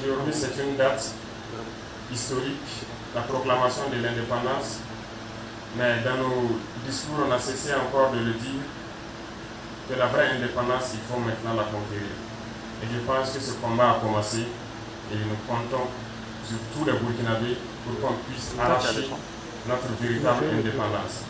Aujourd'hui, c'est une date historique, la proclamation de l'indépendance. Mais dans nos discours, on a cessé encore de le dire, que la vraie indépendance, il faut maintenant la conquérir. Et je pense que ce combat a commencé et nous comptons sur tous les Burkinabés pour qu'on puisse arracher notre véritable indépendance.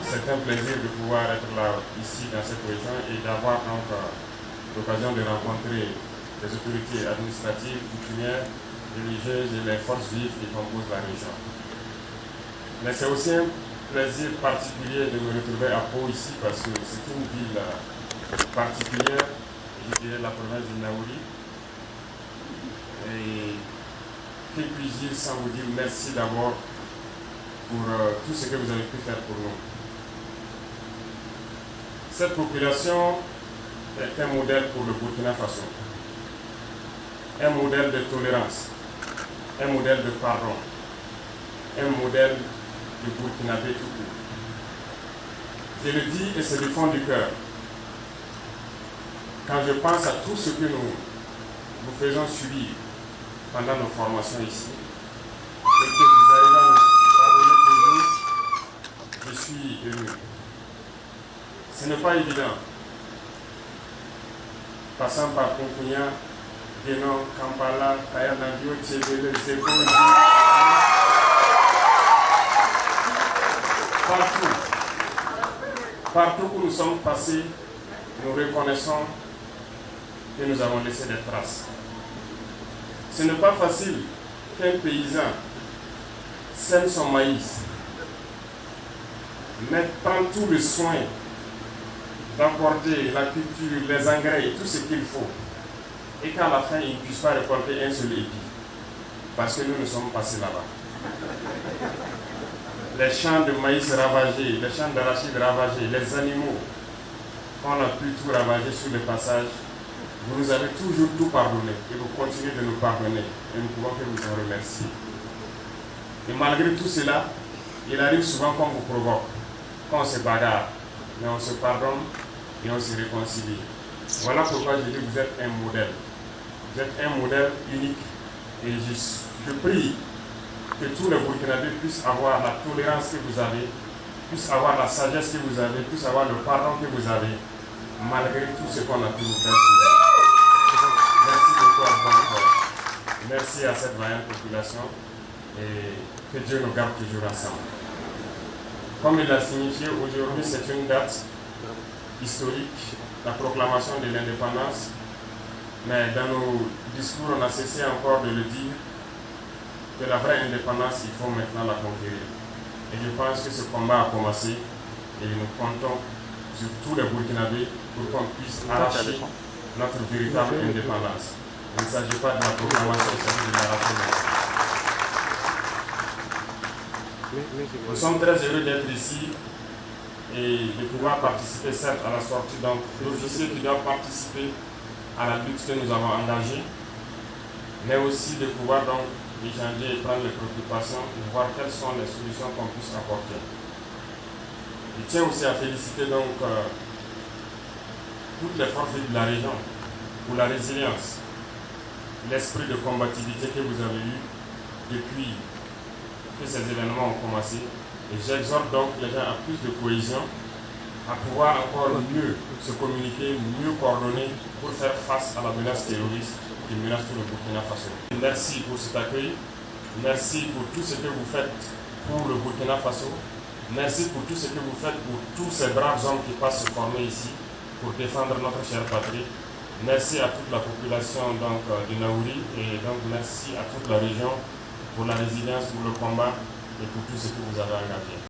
C'est un plaisir de pouvoir être là, ici, dans cette région, et d'avoir donc l'occasion de rencontrer les autorités administratives, coutumières, religieuses et les forces vives qui composent la région. Mais c'est aussi un plaisir particulier de me retrouver à Pau ici, parce que c'est une ville particulière, je dirais la province du Naouri. Et que puis-je dire sans vous dire merci d'abord pour tout ce que vous avez pu faire pour nous. Cette population est un modèle pour le Burkina Faso, un modèle de tolérance, un modèle de pardon, un modèle de Burkinabé tout court. Je le dis et c'est du fond du cœur. Quand je pense à tout ce que nous faisons subir pendant nos formations ici, et que vous arrivez à nous pardonner toujours, je suis ému. Ce n'est pas évident. Passant par Konkunya, Guénon, Kampala, Kayanadio, Tchébélé, Zékondi, partout où nous sommes passés, nous reconnaissons que nous avons laissé des traces. Ce n'est pas facile qu'un paysan sème son maïs, mais prend tout le soin d'apporter la culture, les engrais et tout ce qu'il faut, et qu'à la fin, il ne puisse pas récolter un seul épi, parce que nous sommes passés là-bas. Les champs de maïs ravagés, les champs d'arachide ravagés, les animaux qu'on a pu tout ravager sur le passage, vous nous avez toujours tout pardonné, et vous continuez de nous pardonner, et nous pouvons que vous en remercier. Et malgré tout cela, il arrive souvent qu'on vous provoque, qu'on se bagarre, mais on se pardonne et on se réconcilie. Voilà pourquoi je dis que vous êtes un modèle. Vous êtes un modèle unique. Et je prie que tous les Burkinabés puissent avoir la tolérance que vous avez, puissent avoir la sagesse que vous avez, puissent avoir le pardon que vous avez, malgré tout ce qu'on a pu vous faire. Merci beaucoup à vous encore. Merci à cette vaillante population et que Dieu nous garde toujours ensemble. Comme il l'a signifié, aujourd'hui c'est une date historique, la proclamation de l'indépendance, mais dans nos discours on a cessé encore de le dire, que la vraie indépendance, il faut maintenant la conquérir. Et je pense que ce combat a commencé et nous comptons sur tous les Burkinabés pour qu'on puisse arracher notre véritable indépendance. Il ne s'agit pas de la proclamation, il s'agit de l'arrachement. Nous sommes très heureux d'être ici et de pouvoir participer certes à la sortie d'officiers qui doivent participer à la lutte que nous avons engagée, mais aussi de pouvoir donc échanger et prendre les préoccupations et voir quelles sont les solutions qu'on puisse apporter. Je tiens aussi à féliciter donc toutes les forces de la région pour la résilience, l'esprit de combativité que vous avez eu depuis que ces événements ont commencé. Et j'exhorte donc les gens à plus de cohésion, à pouvoir encore mieux se communiquer, mieux coordonner pour faire face à la menace terroriste qui menace tout le Burkina Faso. Merci pour cet accueil, merci pour tout ce que vous faites pour le Burkina Faso, merci pour tout ce que vous faites pour tous ces braves hommes qui passent se former ici pour défendre notre chère patrie. Merci à toute la population donc, du Naouri et donc merci à toute la région pour la résilience, pour le combat et pour tout ce que vous avez engagé.